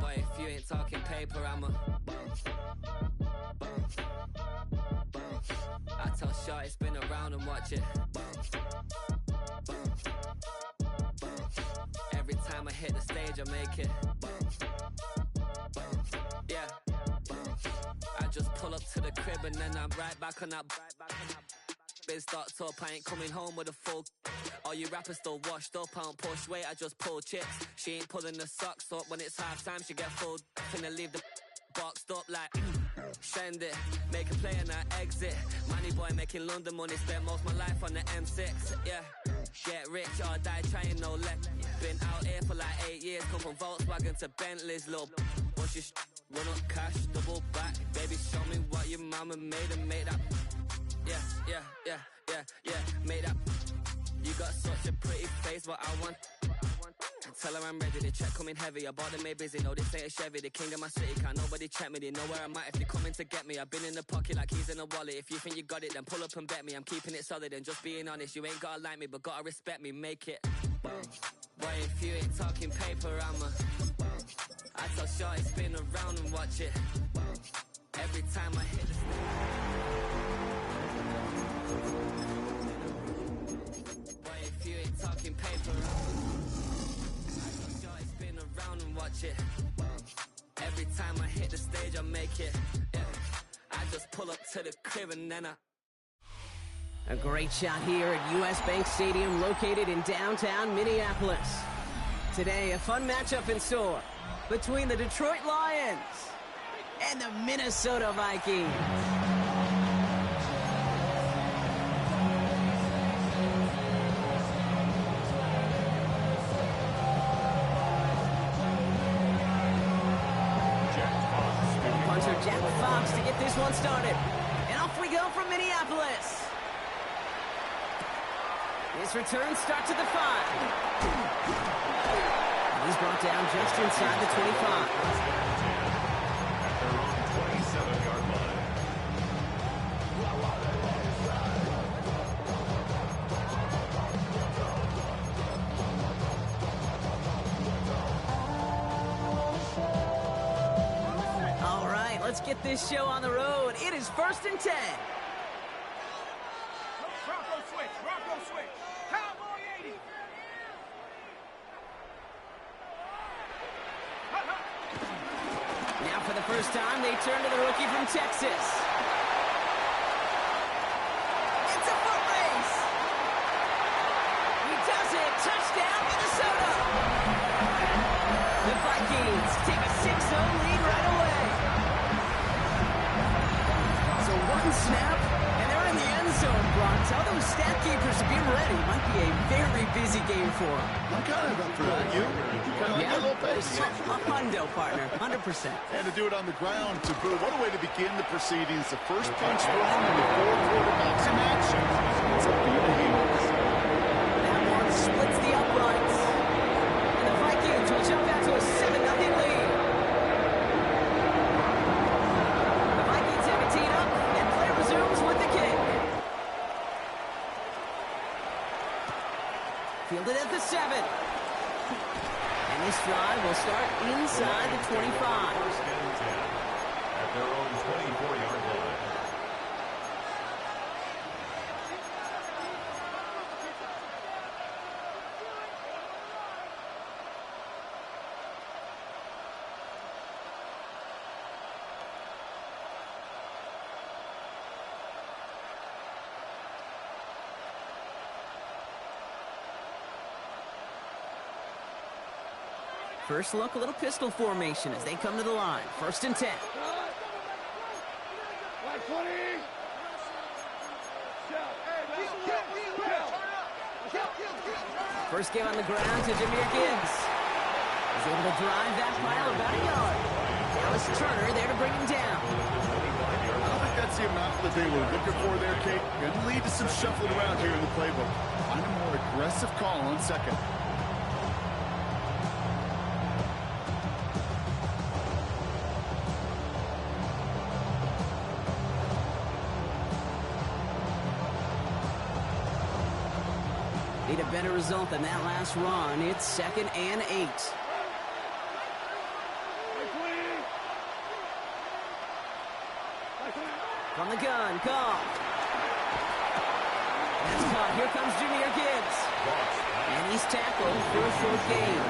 Boy, if you ain't talking paper, I'ma. I tell Shorty spin around and watch it. Every time I hit the stage, I make it. Yeah. I just pull up to the crib and then I'm right back on that. Biz starts up, I ain't coming home with a full. All you rappers still washed up, I don't push weight, I just pull chips. She ain't pulling the socks up when it's half time, she get full. Finna leave the boxed up like send it, make a play and I exit. Money boy making London money, spent most of my life on the M6. Yeah, get rich or die trying, no let. Been out here for like 8 years, come from Volkswagen to Bentleys, little. Once you run up cash, double back. Baby, show me what your mama made and make that. Yeah, made that. You got such a pretty face, but I want. Tell her I'm ready, the check coming heavy. I bought them made busy, no this ain't a Chevy. The king of my city, can't nobody check me. They know where I'm at if they coming to get me. I've been in the pocket like keys in a wallet. If you think you got it, then pull up and bet me. I'm keeping it solid and just being honest. You ain't gotta like me, but gotta respect me, make it. Boy, if you ain't talking paper, I'ma. I tell Shorty spin around and watch it. Every time I hit the stage. Boy, if you ain't talking paper, I tell Shorty spin around and watch it. Every time I hit the stage, I make it. Yeah. I just pull up to the crib and then I. A great shot here at US Bank Stadium, located in downtown Minneapolis. Today, a fun matchup in store between the Detroit Lions and the Minnesota Vikings. Punter Jack Fox to get this one started. And off we go from Minneapolis. His return starts at the 5. He's brought down just inside the 25. At their own 27-yard line. All right, let's get this show on the road. It is 1st and 10. Bronco switch. Cowboy 80. Now for the first time, they turn to the rookie from Texas. It's a foot race. He does it. Touchdown, Minnesota. The Vikings take a 6-0 lead right away. So one snap, and they're in the end zone, Brock. Tell those stat keepers to be ready. Might be a very busy game for them. I'm kind of up for that. You? Kind of like a little pace? A hundo, partner. 100%. And to do it on the ground, to boot. What a way to begin the proceedings. The first punch thrown in the fourth quarterbacks in action. It's a beat of heels. That one splits the uprights. And the Vikings will jump out to a 7-0 lead. The Vikings have it teed up, and play resumes with the kick. Fielded at the 7. And this drive will start inside the 25. 1st and 10. At their own 24-yard line. First look, a little pistol formation as they come to the line. 1st and 10. First game on the ground to Jahmyr Gibbs. He's able to drive that pile about a yard. Dallas Turner there to bring him down. I don't think that's the amount that they were looking for there, Kate. Going to lead to some shuffling around here in the playbook. Find a more aggressive call on 2nd. Need a better result than that last run. It's 2nd and 8. From the gun, Goff. That's caught. Here comes Jahmyr Gibbs. And he's tackled for a 4th gain.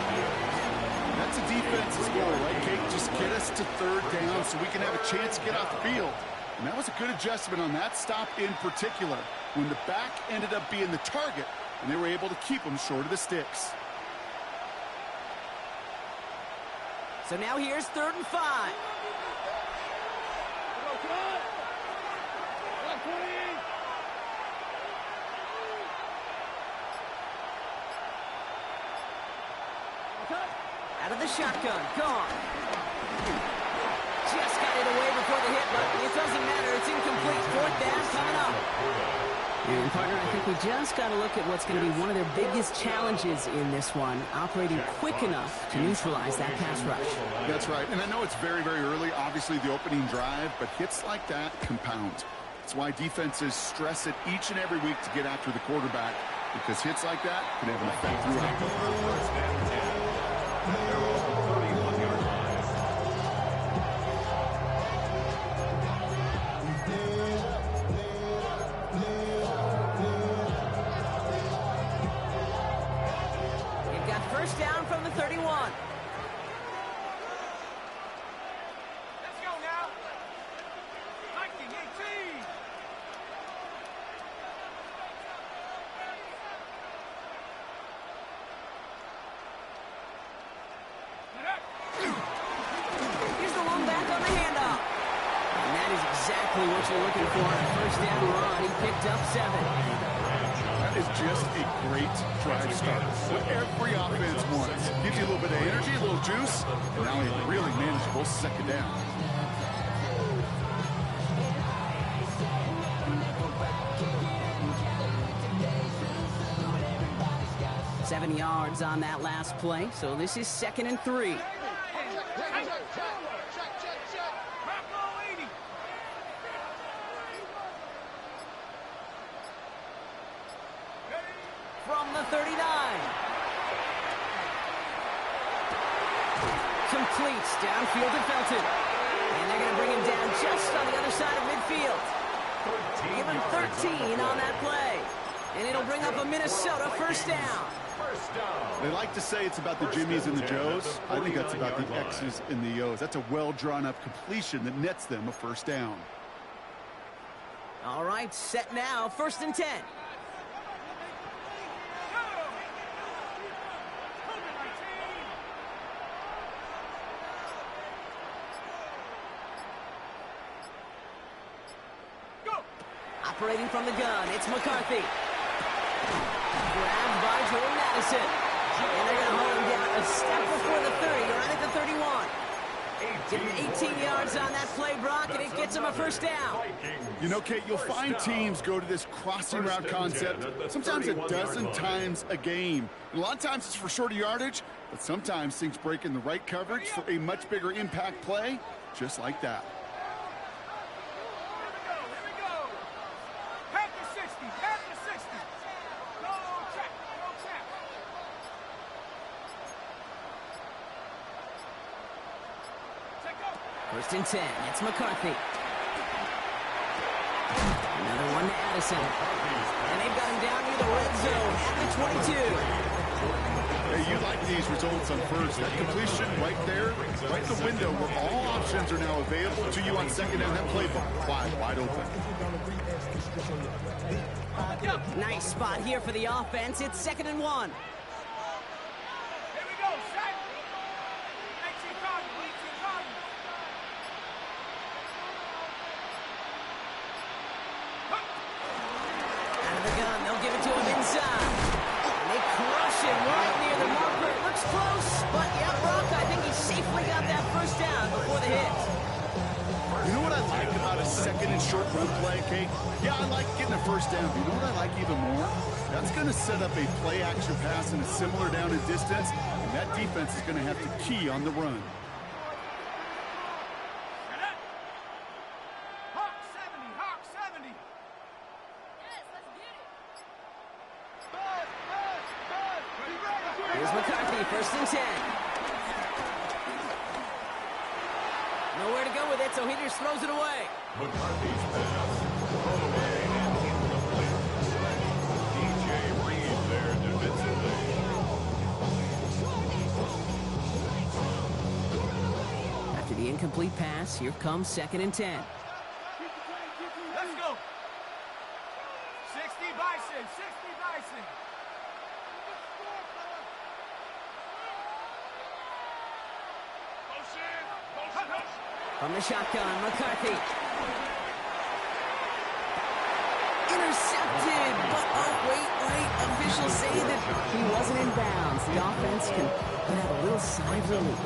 That's a defense's goal, right, Kate? Just get us to 3rd down so we can have a chance to get off the field. And that was a good adjustment on that stop in particular, when the back ended up being the target, and they were able to keep him short of the sticks. So now here's 3rd and 5. Out of the shotgun, gone. Just got it away before the hit, but it doesn't matter. It's incomplete. 4th down coming up. And partner, I think we just got to look at what's going to be one of their biggest challenges in this one, operating quick enough to neutralize that pass rush. That's right, and I know it's very, very early, obviously the opening drive, but hits like that compound. That's why defenses stress it each and every week to get after the quarterback, because hits like that can have an effect throughout. First down from the 31. Let's go now. 19-18. Here's the long back on the handoff. And that is exactly what you're looking for on a first down run. He picked up 7. That is just a great drive start. What every offense wants. Gives you a little bit of energy, a little juice, and now a really manageable 2nd down. Seven yards on that last play, so this is 2nd and 3. From the 39. Completes downfield to Felton. And they're going to bring him down just on the other side of midfield. Give him 13 on that play. And it'll bring up a Minnesota first down. They like to say it's about the Jimmies and the Joes. I think that's about the X's and the O's. That's a well-drawn-up completion that nets them a first down. All right, set now, 1st and 10. Operating from the gun, it's McCarthy. Grabbed by Jordan Addison. And they're going to hold him down a step before the 30, right at the 31. Give him 18 yards on that play, Brock, and it gets him a first down. You know, Kate, you'll find teams go to this crossing route concept sometimes a dozen times a game. And a lot of times it's for shorter yardage, but sometimes things break in the right coverage for a much bigger impact play, just like that. First and 10, it's McCarthy. Another one to Addison. And they've got him down near the red zone at the 22. Hey, you like these results on first. That completion right there, right in the window where all options are now available to you on 2nd down. That playbook wide open. Nice spot here for the offense. It's 2nd and 1. Here we go, set. 18 Cardinals, 18 Cardinals. Out of the gun, they'll give it to him inside. And they crush him right near the marker. It looks close, but yeah, Brock, I think he safely got that first down before the hit. You know what I like about a 2nd and short run play, Kate? Yeah, I like getting a first down, but you know what I like even more? That's going to set up a play-action pass in a similar down and distance, and that defense is going to have to key on the run. Hawk 70, Hawk 70. Yes, let's get it. McCarthy, 1st and 10. Nowhere to go with it, so he just throws it away. McCarthy's pass. Thrown away and incomplete. DJ Reed there defensively. After the incomplete pass, here comes 2nd and 10. Let's go. 60 Bison, 60 Bison. From the shotgun, McCarthy. Intercepted, but oh, wait. Officials say that he wasn't in bounds. The offense can have a little sigh of relief.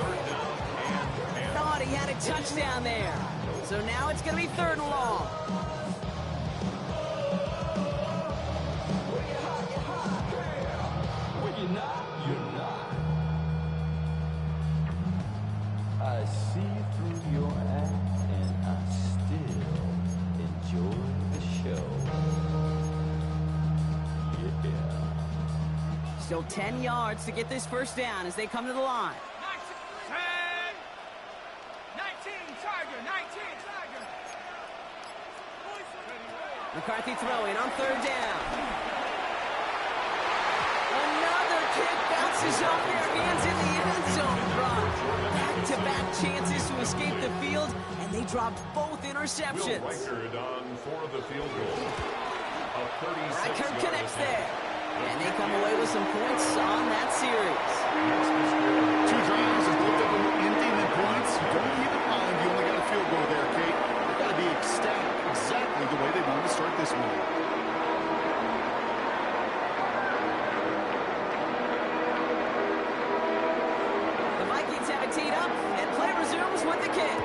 Thought he had a touchdown there. So now it's going to be 3rd and long. I see through your act, and I still enjoy the show. Yeah. Still 10 yards to get this 1st down as they come to the line. 10. 19 Tiger, 19 Tiger. McCarthy throwing on 3rd down. Another kick bounces off their hands in the end zone run. Back-to-back chances to escape the field, and they dropped both Will interceptions. Reichard on for the field goal. A 36 Reichard yard connects attempt. there, and they come away with some points on that series. 2 drives and both of them ending in points. Don't keep in mind you only got a field goal there, Kate. They've got to be ecstatic exactly the way they wanted to start this one. The Vikings have it teed up, and play resumes with the kick.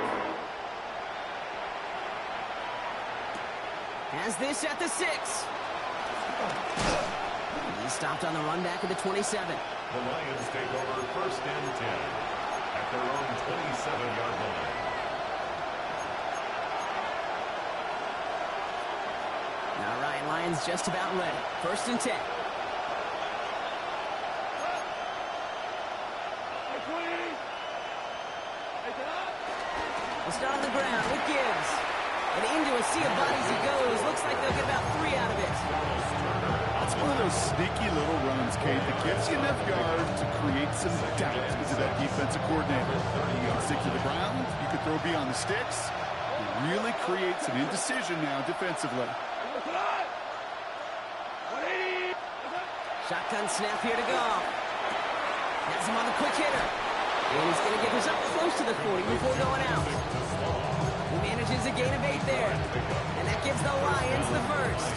Has this at the 6. He stopped on the run back at the 27. The Lions take over 1st and 10 at their own 27-yard line. All right, Lions just about ready. 1st and 10. We'll start on the ground with Gibbs. And into a sea of bodies he goes. Looks like they'll get about 3 out of it. That's one of those sneaky little runs, Kate, that gives you enough yards to create some doubt into that defensive coordinator. You can stick to the ground. You can throw beyond the sticks. It really creates an indecision now defensively. Shotgun snap here to go. Has him on the quick hitter. And he's going to get us up close to the 40 before going out. He manages a gain of 8 there. And that gives the Lions the 1st.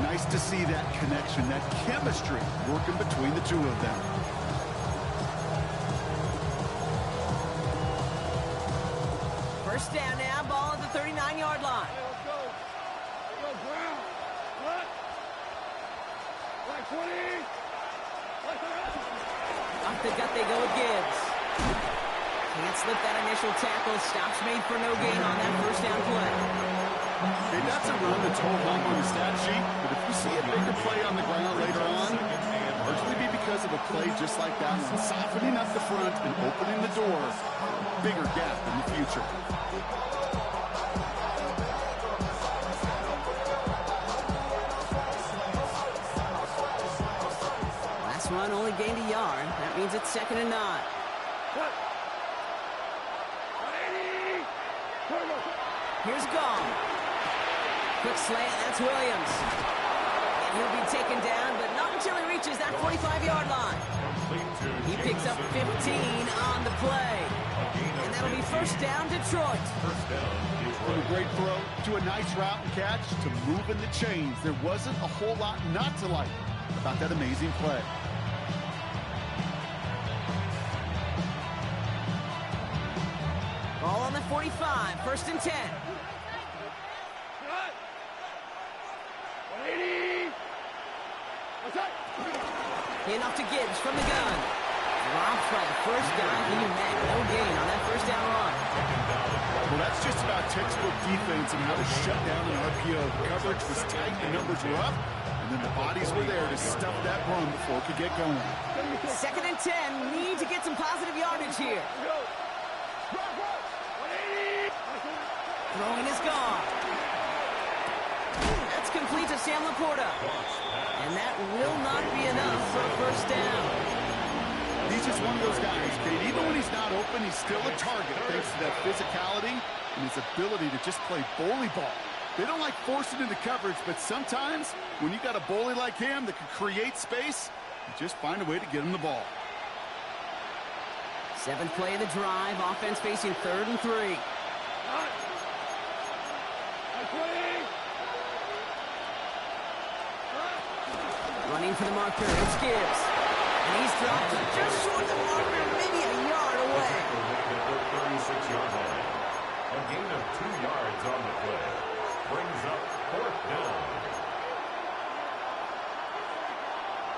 Nice to see that connection, that chemistry working between the two of them. First down now, ball at the 39-yard line. Let's go. Let's go, Brown. What? Like 20. Off the gut they go with Gibbs. Can't slip that initial tackle. Stops made for no gain on that 1st down play. Hey, that's a run that's whole home on the stat sheet, but if you see a bigger play on the ground later on, largely be because of a play just like that, softening up the front and opening the door. Bigger gap in the future. Last run only gained a yard. That means it's 2nd and 9. Here's Gall. Quick slant, that's Williams. And he'll be taken down, but not until he reaches that 45-yard line. He picks up 15 on the play. And that'll be 1st down, Detroit. From a great throw to a nice route and catch to moving the chains. There wasn't a whole lot not to like about that amazing play. Ball on the 45, 1st and 10. In off to Gibbs from the gun. Dropped by the first guy he met. No gain on that first down run. Well, that's just about textbook defense and how to shut down an RPO. The coverage was tight, the numbers were up, and then the bodies were there to stuff that run before it could get going. 2nd and 10. Need to get some positive yardage here. Throwing is gone. That's complete to Sam Laporta. And that will not be enough for a first down. He's just one of those guys, Kate. Even when he's not open, he's still a target thanks to that physicality and his ability to just play bully ball. They don't like forcing into coverage, but sometimes when you got a bully like him that can create space, you just find a way to get him the ball. 7th play of the drive. Offense facing 3rd and 3. Running for the marker. It's Gibbs. And he's dropped just short of the marker, maybe a yard away. 36-yard line. A gain of 2 yards on the play. Brings up 4th down.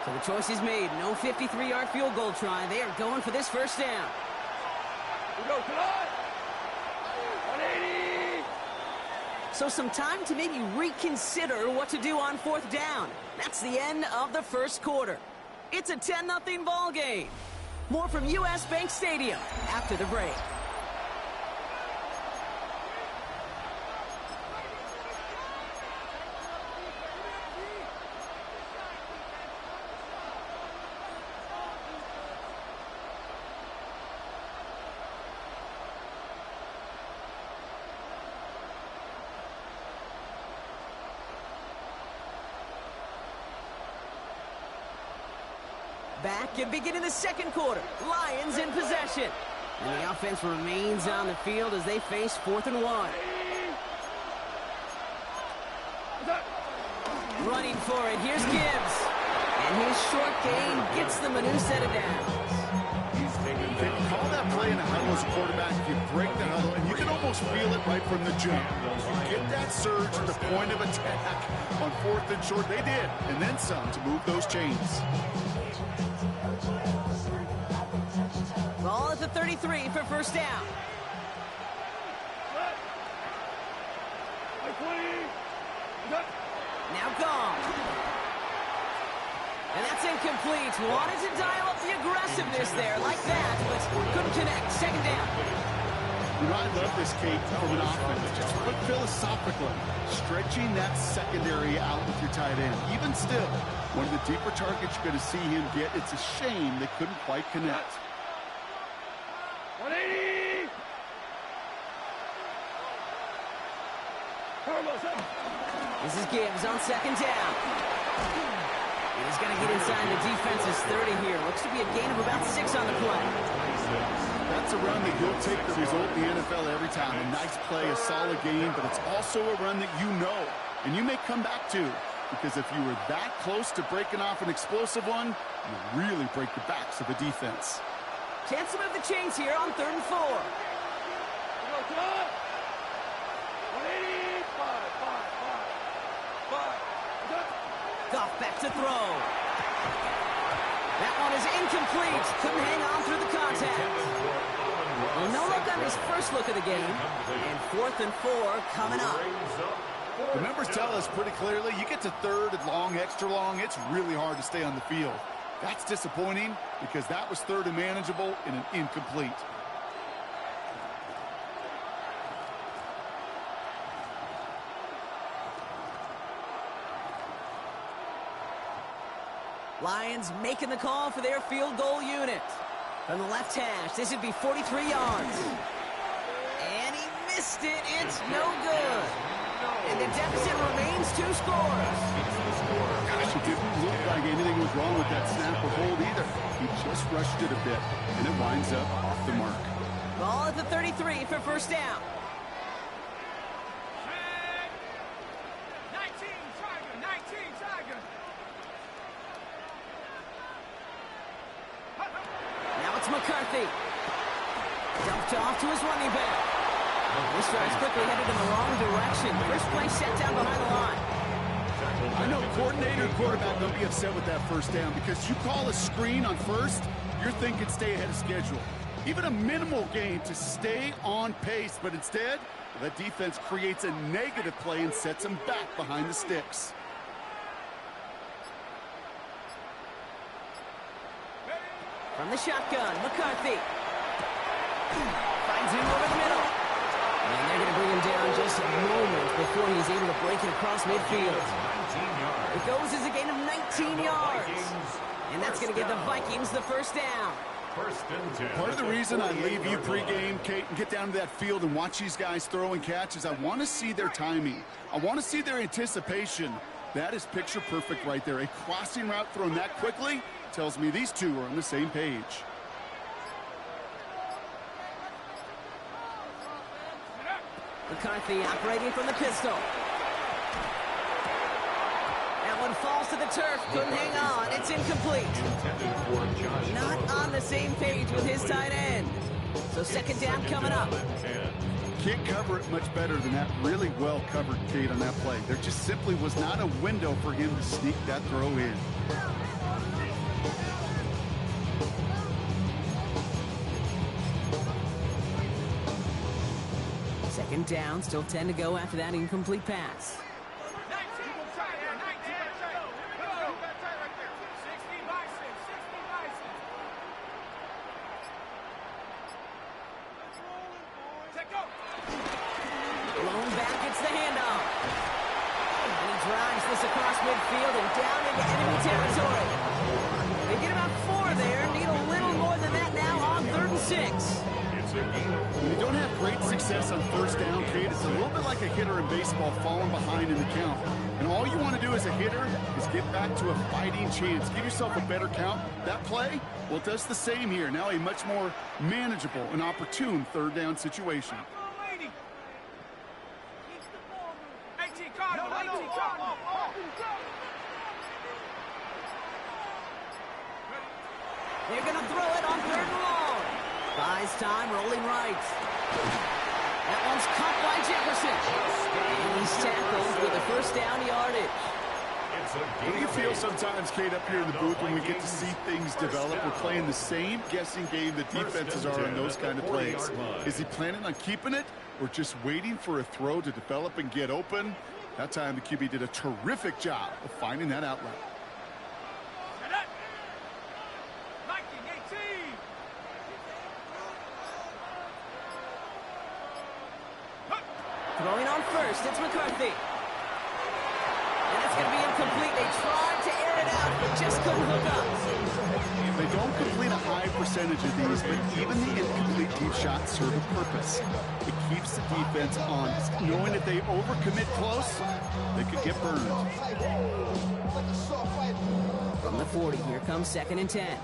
So the choice is made. No 53-yard field goal try. They are going for this first down. We go, come on! 180! So some time to maybe reconsider what to do on 4th down. That's the end of the first quarter. It's a 10-0 ball game. More from US Bank Stadium after the break. Back and beginning the 2nd quarter. Lions in possession. And the offense remains on the field as they face 4th and 1. Running for it. Here's Gibbs. And his short gain gets them a new set of downs. They call that play in a huddle as a quarterback. You break the huddle, and you can almost feel it right from the jump. You get that surge at the point of attack on 4th and short. They did, and then some to move those chains. Ball at the 33 for first down. Now gone. And that's incomplete. Wanted to dial up the aggressiveness there like that, but couldn't connect. 2nd down. You know, I love this, Kate, from an offense. Just put philosophically, stretching that secondary out with your tight end. Even still, one of the deeper targets you're going to see him get. It's a shame they couldn't quite connect. 180! This is Gibbs on 2nd down. He's going to get inside the defense's 30 here. Looks to be a gain of about 6 on the play. That's a run that you'll take the result in the NFL every time. A nice play, a solid game, but it's also a run that you know, and you may come back to, because if you were that close to breaking off an explosive one, you really break the backs of the defense. Chance to move the chains here on 3rd and 4. We go, come on! 180! 5. Goff back to throw. That one is incomplete. Couldn't hang on through the contact. Well, no look on his first look of the game. And 4th and 4 coming up. The numbers tell us pretty clearly, you get to 3rd and long, extra long, it's really hard to stay on the field. That's disappointing because that was 3rd and manageable and an incomplete. Lions making the call for their field goal unit. From the left hash, this would be 43 yards. And he missed it. It's no good. And the deficit remains 2 scores. Gosh, it didn't look like anything was wrong with that snap or hold either. He just rushed it a bit, and it winds up off the mark. Ball at the 33 for first down. 19 Tiger! Now it's McCarthy. Dumped off to his running back. This drive's quickly headed in the wrong direction. First play set down behind the line. I know coordinator and quarterback don't be upset with that first down because you call a screen on first, you're thinking stay ahead of schedule. Even a minimal gain to stay on pace, but instead, that defense creates a negative play and sets them back behind the sticks. From the shotgun, McCarthy. Finds him over the middle. And they're going to bring him down just a moment before he's able to break it across midfield. It goes as a gain of 19 yards. And that's going to give the Vikings the first down. Part of the reason I leave you pregame, Kate, and get down to that field and watch these guys throw and catch is I want to see their timing. I want to see their anticipation. That is picture perfect right there. A crossing route thrown that quickly tells me these two are on the same page. McCarthy operating from the pistol. That one falls to the turf. Couldn't hang on. It's incomplete. Not on the same page with his tight end. So second down coming up. Can't cover it much better than that. Really well covered, Kate, on that play. There just simply was not a window for him to sneak that throw in. Second down, still 10 to go after that incomplete pass. 19. Go. 60 by 6. 60 by 6. Take go. Blown back, it's the handoff. And he drives this across midfield and down into enemy territory. They get about 4 there, need a little more than that now on 3rd and 6. When you don't have great success on first down, Kate, it's a little bit like a hitter in baseball falling behind in the count. And all you want to do as a hitter is get back to a fighting chance. Give yourself a better count. That play, well, it does the same here. Now a much more manageable and opportune 3rd down situation. 18 Cardinal. 18 Cardinal. They're going to throw it on 3rd and long. Buys time, rolling right. That one's caught by Jefferson. And he's tackled with a first down yardage. What do you feel sometimes, Kate, up here in the booth when we get to see things develop? We're playing the same guessing game that defenses are in those kind of plays. Is he planning on keeping it or just waiting for a throw to develop and get open? That time the QB did a terrific job of finding that outlet. Throwing on first, it's McCarthy. And it's going to be incomplete. They tried to air it out, but just couldn't hook up. They don't complete a high percentage of these, but even the incomplete deep shots serve a purpose. It keeps the defense honest, knowing if they overcommit close, they could get burned. From the 40, here comes 2nd and 10.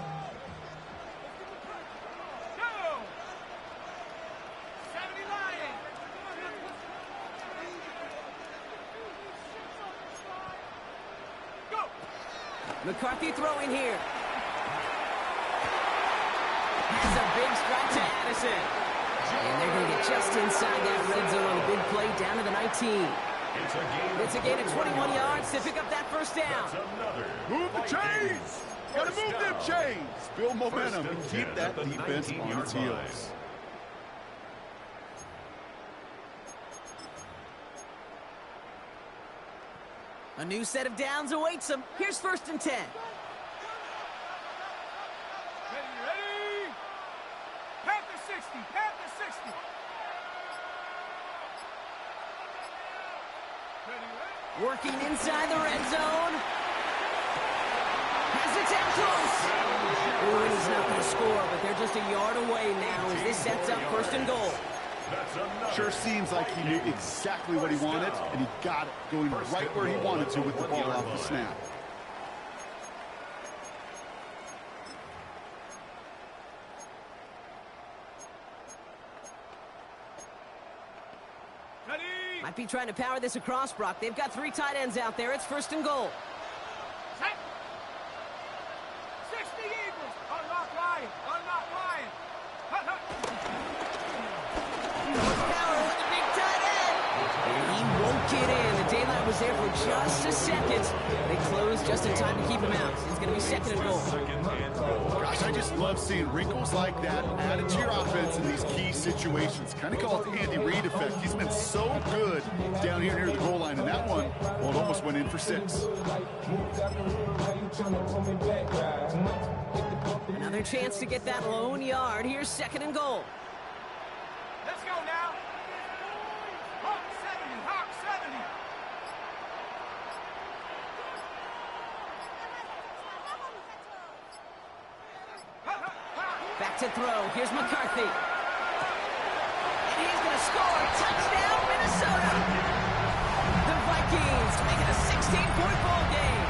McCarthy throwing here. Has a big strike to Addison. And they're going to get just inside that red zone on a big play down to the 19. It's a gain of 21 yards to pick up that first down. Move the chains! Gotta move them chains! Build momentum and keep that defense on its heels. A new set of downs awaits them. Here's 1st and 10. Ready? Panther 60. Panther 60. Ready? Working inside the red zone. Has it down close. Ooh, and he's not going to score, but they're just a yard away now as this sets up 1st and goal. Sure seems like he knew exactly what he wanted, and he got it, going right where he wanted to with the ball off the snap. Ready? Might be trying to power this across, Brock. They've got 3 tight ends out there. It's 1st and goal. Set. 60 Eagles. Unlock Lion. Unlock Lion. Hut, hut. Power with a big tight end. And he won't get in. The daylight was was there for just a second. They closed just in time to keep him out. It's going to be second and goal. Gosh, I just love seeing wrinkles like that added to your offense in these key situations. Kind of call it the Andy Reid effect. He's been so good down here near the goal line, and that one, well, it almost went in for 6. Another chance to get that lone yard. Here's second and goal. Let's go now. Hawk 70, Hawk 70. Back to throw. Here's McCarthy. And he's going to score. Touchdown, Minnesota. The Vikings make it a 16-point ball game.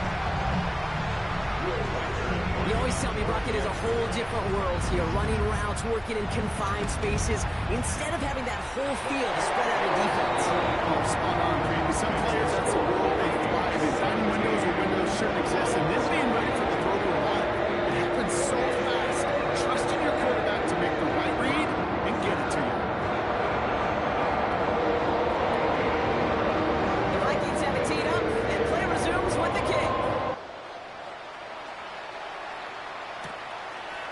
You always tell me Bucket is a whole different world here, running routes, working in confined spaces, instead of having that whole field spread out of defense. Oh, spot on, Randy. Some players, that's a world they thrive in. Finding windows where windows shouldn't exist, and then being ready for the throw to a line. It happens so fast. Trusting your quarterback to make the right read and get it to you. The Vikings have it teed up, and play resumes with the kick.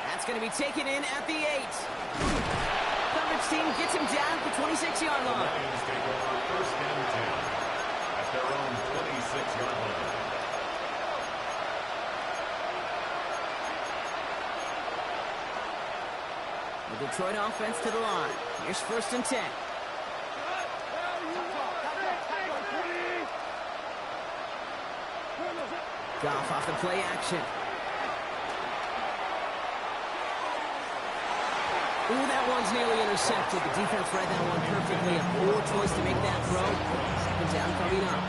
That's going to be taken in at the 8. Coverage team gets him down at the 26-yard line. Lions take over first and 10 at their own 26-yard line. The Detroit offense to the line. Here's first and 10. Goff off the play action. Ooh, that one's nearly intercepted. The defense read that one perfectly. A poor choice to make that throw. Second down coming up.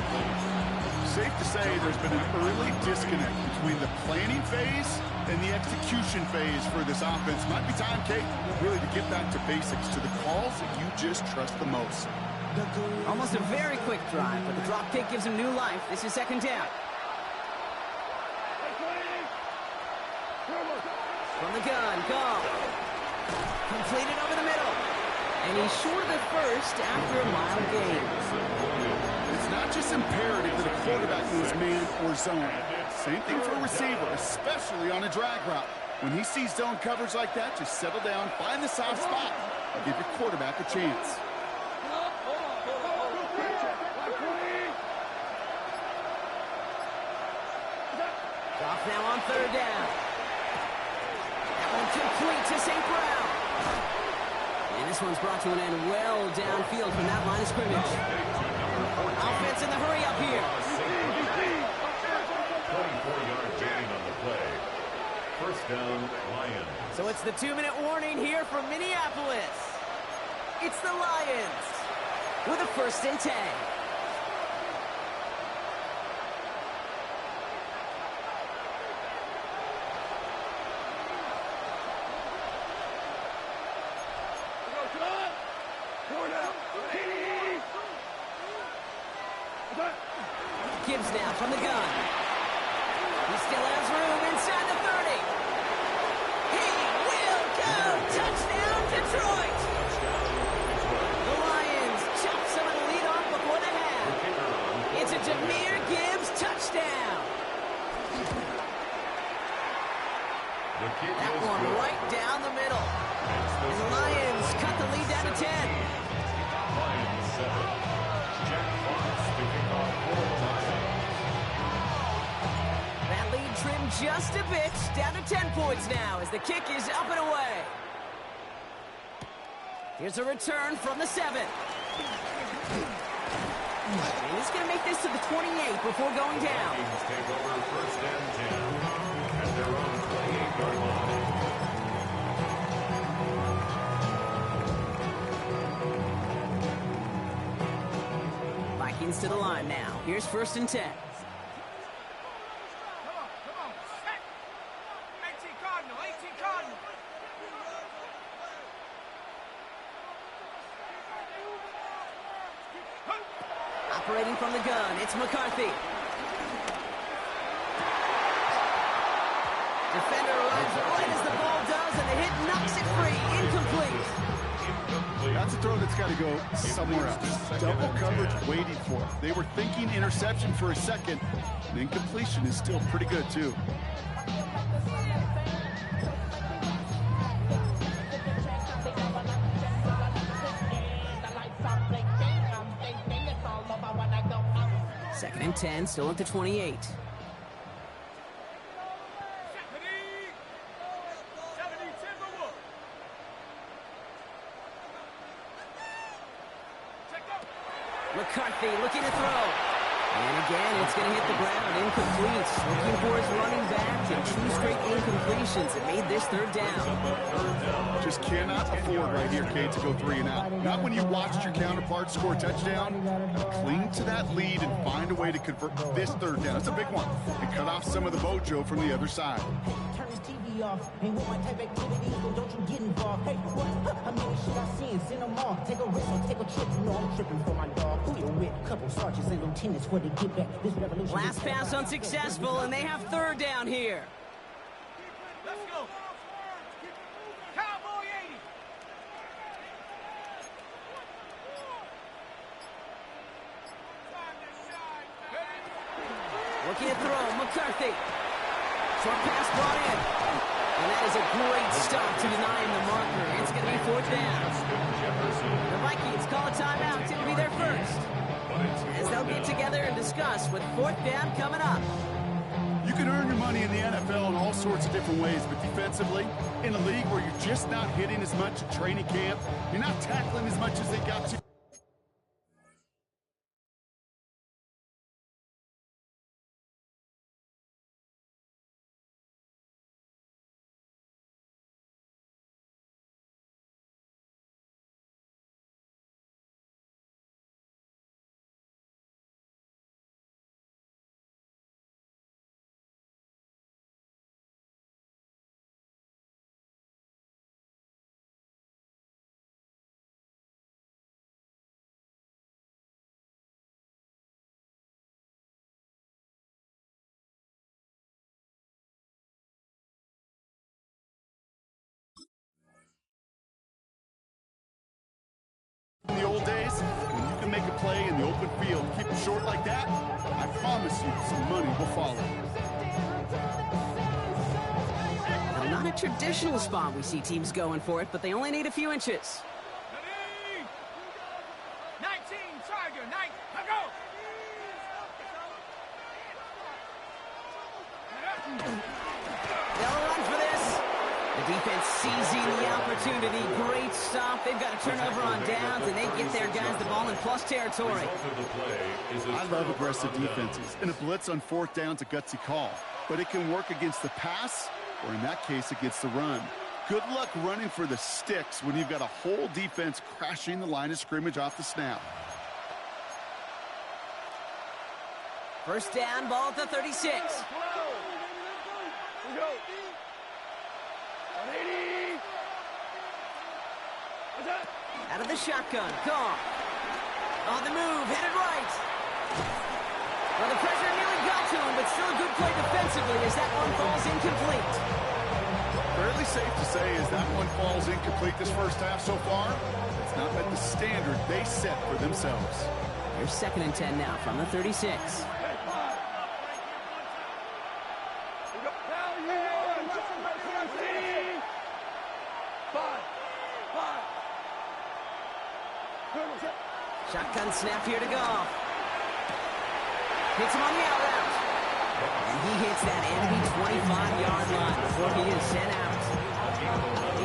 Safe to say there's been an early disconnect between the planning phase and the execution phase for this offense. Might be time, Kate, really to get back to basics, to the calls that you just trust the most. Almost a very quick drive, but the drop kick gives him new life. This is second down. From the gun, Goff. Completed over the middle. And he's short of the first after a mile gain. It's not just imperative that a quarterback knows man or zone. Same thing for a receiver, especially on a drag route. When he sees zone coverage like that, just settle down, find the soft spot, and give your quarterback a chance. Goff now on third down. That one complete to St. Brown. And this one's brought to an end well downfield from that line of scrimmage. Offense in the hurry up here. 24-yard gain on the play. First down, Lions. So it's the 2-minute warning here from Minneapolis. It's the Lions with a first and 10. Gibbs now from the gun. He still has room inside the 30. He will go! Touchdown, Detroit! The Lions chop some of the lead off before the half. It's a Jahmyr Gibbs touchdown. That one right down the middle. And the Lions cut the lead down to 10. Lions 7. Jack Fox to kick off for the Lions. That lead trimmed just a bit, down to 10 points now as the kick is up and away. Here's a return from the 7. And he's going to make this to the 28 before going down. Lions take over first and 10 at their own 28-yard line. Vikings to the line now. Here's first and 10. Come on. Hey. 18 Cardinal, 18 Cardinal. Operating from the gun, it's McCarthy. Defender arrives right as the ball does, and the hit knocks it free. Incomplete. That's a throw that's got to go somewhere else. Double coverage waiting for it. They were thinking interception for a second. And incompletion is still pretty good, too. Second and 10, still at the 28. McCarthy looking to throw. And again, it's going to hit the ground. Incomplete. Looking for his running back and 2 straight incompletions. It made this third down. Just cannot afford right here, Kate, to go 3 and out. Not when you watched your counterpart score a touchdown. Cling to that lead and find a way to convert this third down. That's a big one. And cut off some of the mojo from the other side. Turn this TV off. Ain't want my type activity, so don't you get involved. Hey, what? I mean, shit I seen, send them off. Take a risk or take a trip. You know I'm tripping for my dog. Who you with? Couple sergeants and lieutenants for the get back. This revolution. Last pass unsuccessful, and they have third down here. Let's go. Cowboy 80. Looking to throw, McCarthy. Short pass brought in. And that is a great stop to deny him the marker. It's going to be fourth down. The Vikings call a timeout. It'll be their first. As they'll get together and discuss with fourth down coming up. You can earn your money in the NFL in all sorts of different ways, but defensively, in a league where you're just not hitting as much at training camp, you're not tackling as much as they got to. In the old days, when you can make a play in the open field, keep it short like that, I promise you some money will follow. Now, not a traditional spot we see teams going for it, but they only need a few inches. 19, Tiger, 9, now go! They'll run for this. The defense seizing the opportunity. Great stop. They've got a turnover on downs, and they get their guys the ball in plus territory. I love aggressive defenses, and a blitz on fourth down's a gutsy call. But it can work against the pass, or in that case, against the run. Good luck running for the sticks when you've got a whole defense crashing the line of scrimmage off the snap. First down, ball at the 36. Out of the shotgun, Goff. On the move, headed right. Well, the pressure nearly got to him, but still a good play defensively as that one falls incomplete. Fairly safe to say as that one falls incomplete this first half so far, it's not met the standard they set for themselves. Here's second and 10 now from the 36. Shotgun snap here to Goff. Hits him on the out route. And he hits that enemy 25-yard line before he is sent out.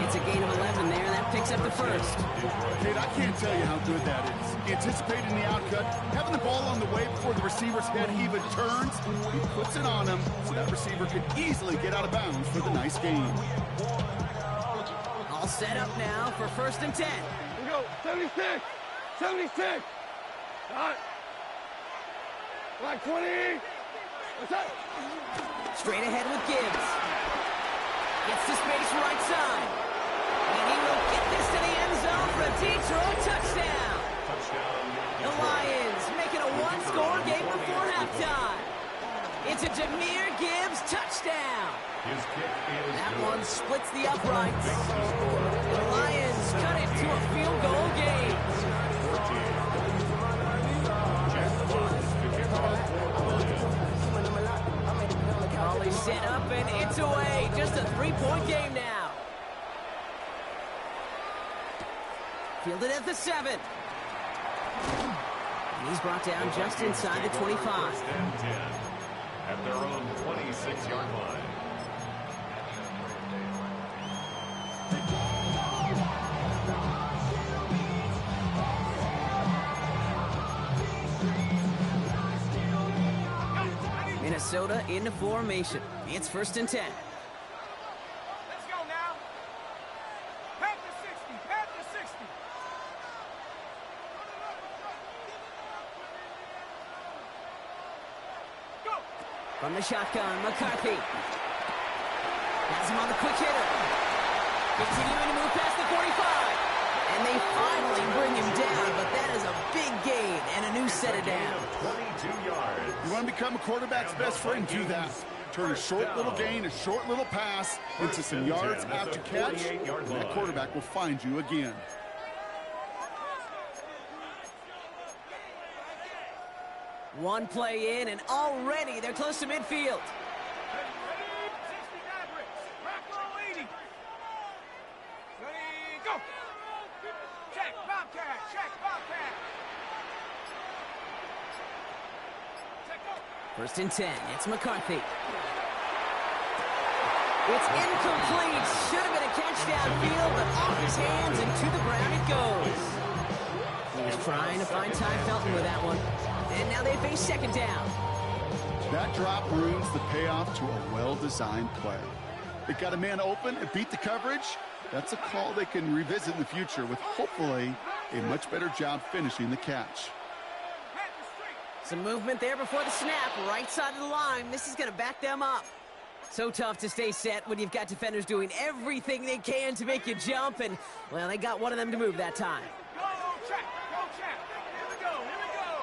It's a gain of 11 there, and that picks up the first. Kate, I can't tell you how good that is. Anticipating the outcut, having the ball on the way before the receiver's head even turns, he puts it on him so that receiver could easily get out of bounds for the nice gain. All set up now for first and 10. We go, 76! 76! All right. Like 20! What's up? Straight ahead with Gibbs. Gets to space right side. And he will get this to the end zone for a Detroit touchdown. The Lions making a one-score game before halftime. It's a Jahmyr Gibbs touchdown. That one splits the uprights. The Lions just cut it to a field goal game. Ollie set up and it's away. Just a 3-point game now. Fielded at the 7. And he's brought down just inside the 25. At their own 26-yard line. Minnesota into formation. It's 1st and 10. Let's go now. Panther 60. Panther 60. Go. From the shotgun, McCarthy. Has him on the quick hitter. Continuing to move past the 45. And they finally bring him down, but that is a big gain and a new set it down. 22 yards. You want to become a quarterback's best friend, do that. Turn a short little gain, a short little pass into some yards after catch, and that quarterback will find you again. One play in, and already they're close to midfield. 60 Mavericks. Rock roll 80. Ready, go. Check, Bobcat. Check, Bobcat. Check, go. 1st and 10. It's McCarthy. It's incomplete. Should have been a catch downfield, but off his hands and to the ground it goes. He was trying to find Ty Felton with that one. And now they face 2nd down. That drop ruins the payoff to a well-designed play. They got a man open and beat the coverage. That's a call they can revisit in the future with hopefully a much better job finishing the catch. Some movement there before the snap, right side of the line. This is going to back them up. So tough to stay set when you've got defenders doing everything they can to make you jump, and, well, they got one of them to move that time. Go, check. Go, check. Here we go. Here we go.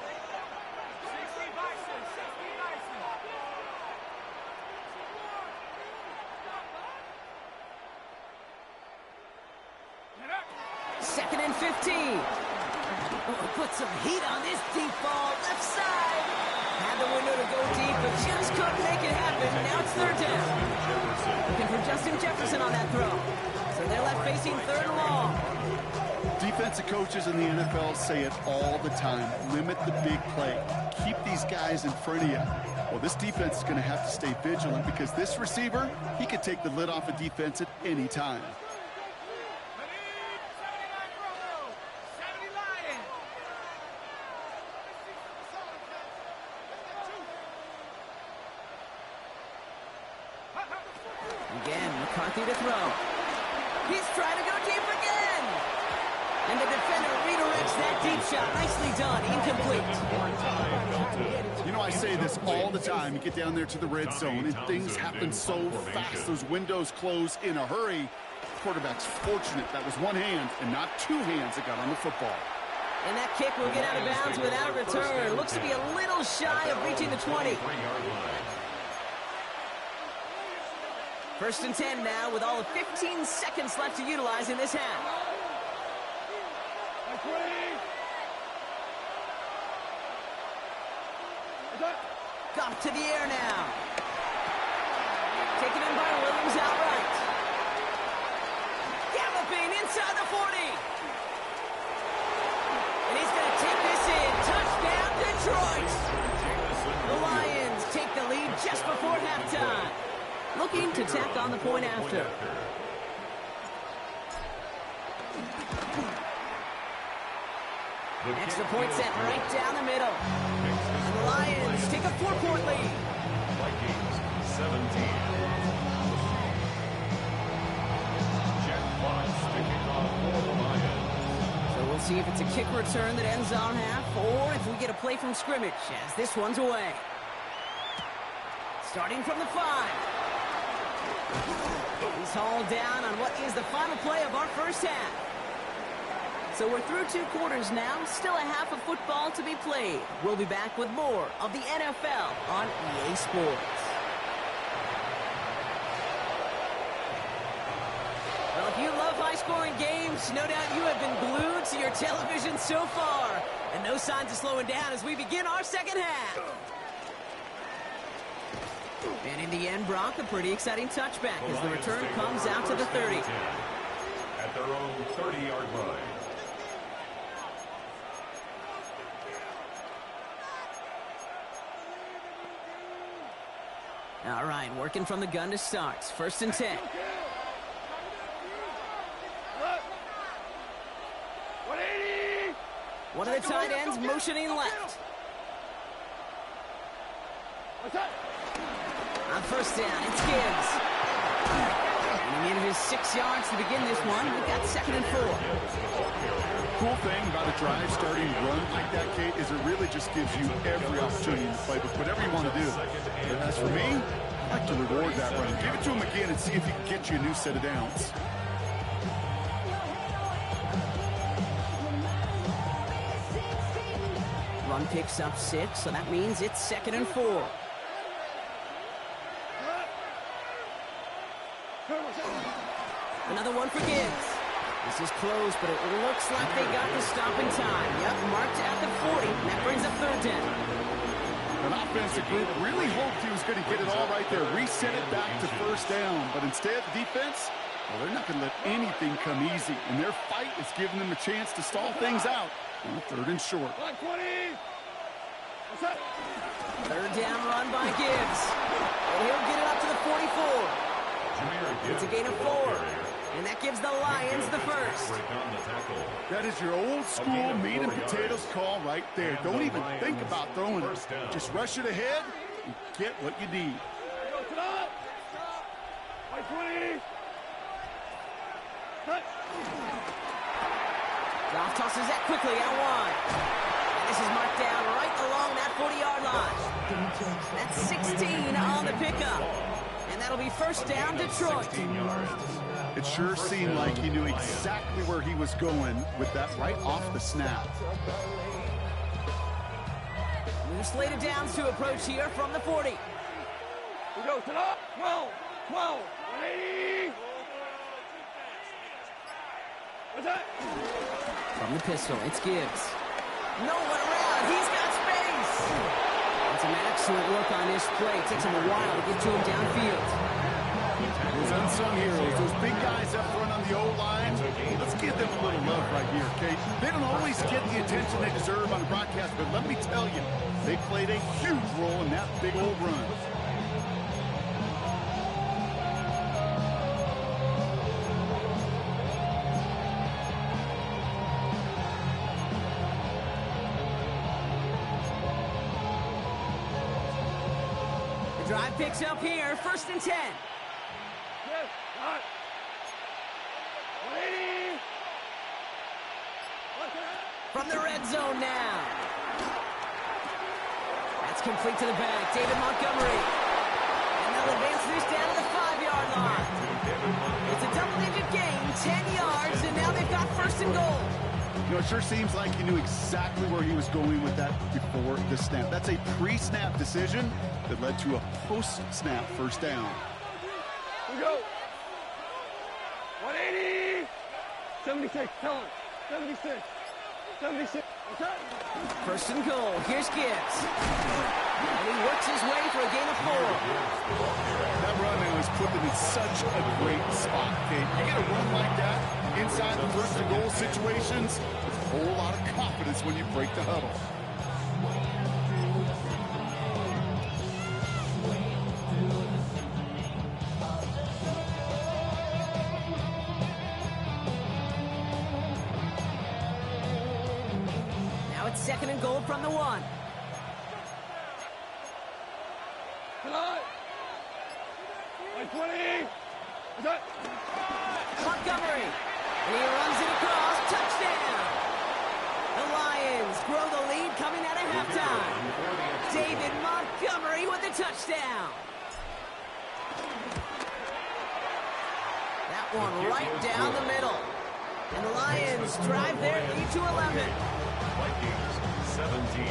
60 Bison. 60 Bison. Get up. 2nd and 15. Oh, put some heat on this deep ball. Left side. Had the window to go deep, but just couldn't make it happen. Now it's 3rd down. Looking for Justin Jefferson on that throw. So they're left facing 3rd and long. Defensive coaches in the NFL say it all the time. Limit the big play. Keep these guys in front of you. Well, this defense is going to have to stay vigilant because this receiver, he could take the lid off a defense at any time. 79 Bravo. 70 Lion. Again, McCarthy to throw. He's trying to go deep again. And the defender redirects that deep shot. Nicely done. Incomplete. You know, I say this all the time. You get down there to the red zone, and things happen so fast. Those windows close in a hurry. Quarterback's fortunate that was one hand and not two hands that got on the football. And that kick will get out of bounds without a return. Looks to be a little shy of reaching the 20. 1st and 10 now with all of 15 seconds left to utilize in this half. Got to the air now. Taken in by Williams outright. Galloping inside the 40. And he's going to take this in. Touchdown, Detroit. The Lions take the lead just before halftime. Looking to tack on the point after. Extra point set right down the middle. And the Lions take a 4-point lead. Vikings 17. Jack Fox picking off for the Lions. So we'll see if it's a kick return that ends our half, or if we get a play from scrimmage as this one's away. Starting from the 5. He's hauled down on what is the final play of our first half. So we're through 2 quarters now, still a half of football to be played. We'll be back with more of the NFL on EA Sports. Well, if you love high school high-scoring games. No doubt you have been glued to your television so far. And no signs of slowing down as we begin our second half. And in the end, Brock, a pretty exciting touchback as the return comes out to the 30. At their own 30-yard line. All right, working from the gun to start. 1st and 10. One of the tight ends motioning left. On 1st down, it's Gibbs. And he needed his 6 yards to begin this one. We've got 2nd and 4. Cool thing about a drive starting run like that, Kate, is it really just gives you every opportunity to play with whatever you want to do. But as for me, I like to reward that run. Give it to him again and see if he can get you a new set of downs. Run picks up 6, so that means it's 2nd and 4. Another one for Gibbs. This is close, but it looks like they got the stop in time. Yep, marked at the 40, and that brings up 3rd down. An offensive group really hoped he was going to get it all right there, reset it back to 1st down. But instead, the defense, well, they're not going to let anything come easy. And their fight is giving them a chance to stall things out on 3rd and short. 3rd down run by Gibbs. And he'll get it up to the 44. It's a gain of 4. And that gives the Lions the 1st. That is your old school meat and potatoes call right there. Don't even think about throwing it. Just rush it ahead and get what you need. Goff tosses that quickly out wide. And this is marked down right along that 40-yard line. That's 16 on the pickup. And that'll be 1st down, Detroit. It sure seemed like he knew exactly where he was going with that right off the snap. New slate of downs to approach here from the 40. We go to the 12, 180. What's that? From the pistol, it's Gibbs. No one around. He's got space. That's an excellent look on this play. It takes him a while to get to him downfield. Those unsung heroes, those big guys up front on the O-line, let's give them a little love right here, Kate. They don't always get the attention they deserve on the broadcast, but let me tell you, they played a huge role in that big old run. The drive picks up here, 1st and 10. Yes, hot. 180. From the red zone now. That's complete to the back, David Montgomery. And they'll advance this down to the 5-yard line. It's a double-digit gain, 10 yards, and now they've got 1st and goal. You know, it sure seems like he knew exactly where he was going with that before the snap. That's a pre-snap decision that led to a post-snap 1st down. We go. 180. 76. Tell him. 76. 76. What's that? 1st and goal. Here's Gibbs. And he works his way for a gain of 4. That run now is put them in such a great spot, Kate. You get a run like that inside the 1st and goal situations, there's a whole lot of confidence when you break the huddle. Now it's 2nd and goal from the 1. Tonight. 120. What's that? Montgomery. And he runs it across. Touchdown. The Lions grow the lead coming out of halftime. David Montgomery with the touchdown. That one right down the middle. And the Lions drive their lead to 11. Vikings 17.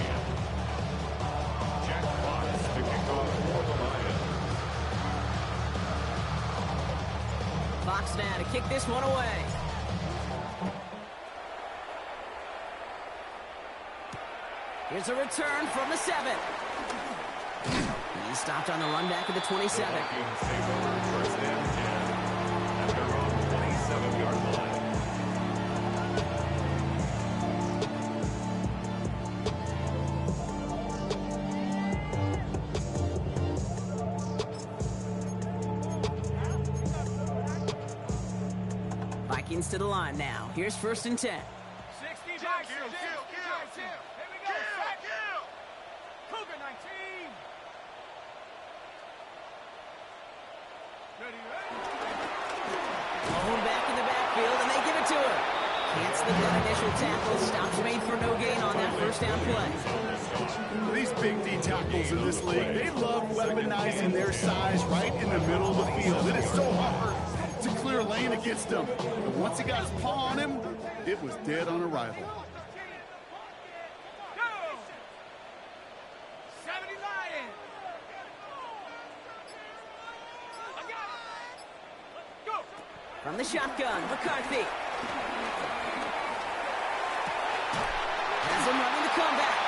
Jack Fox to kick off for the Lions. Fox now to kick this one away. Here's a return from the 7. He's stopped on the run back at the 27. Vikings take over first and 10 at their own 27-yard line. Vikings to the line now. Here's first and 10. 60 Bison. Here we go. Cougar 19. Ready. Home back in the backfield, and they give it to him. Can't slip that initial tackle. Stops made for no gain on that first down play. These big D tackles in this league, they love weaponizing their size right in the middle of the field. It is so hard to clear a lane against him. But once he got his paw on him, it was dead on arrival. Go. 70 Lions. I got it. Go. From the shotgun, McCarthy. Has him running the comeback.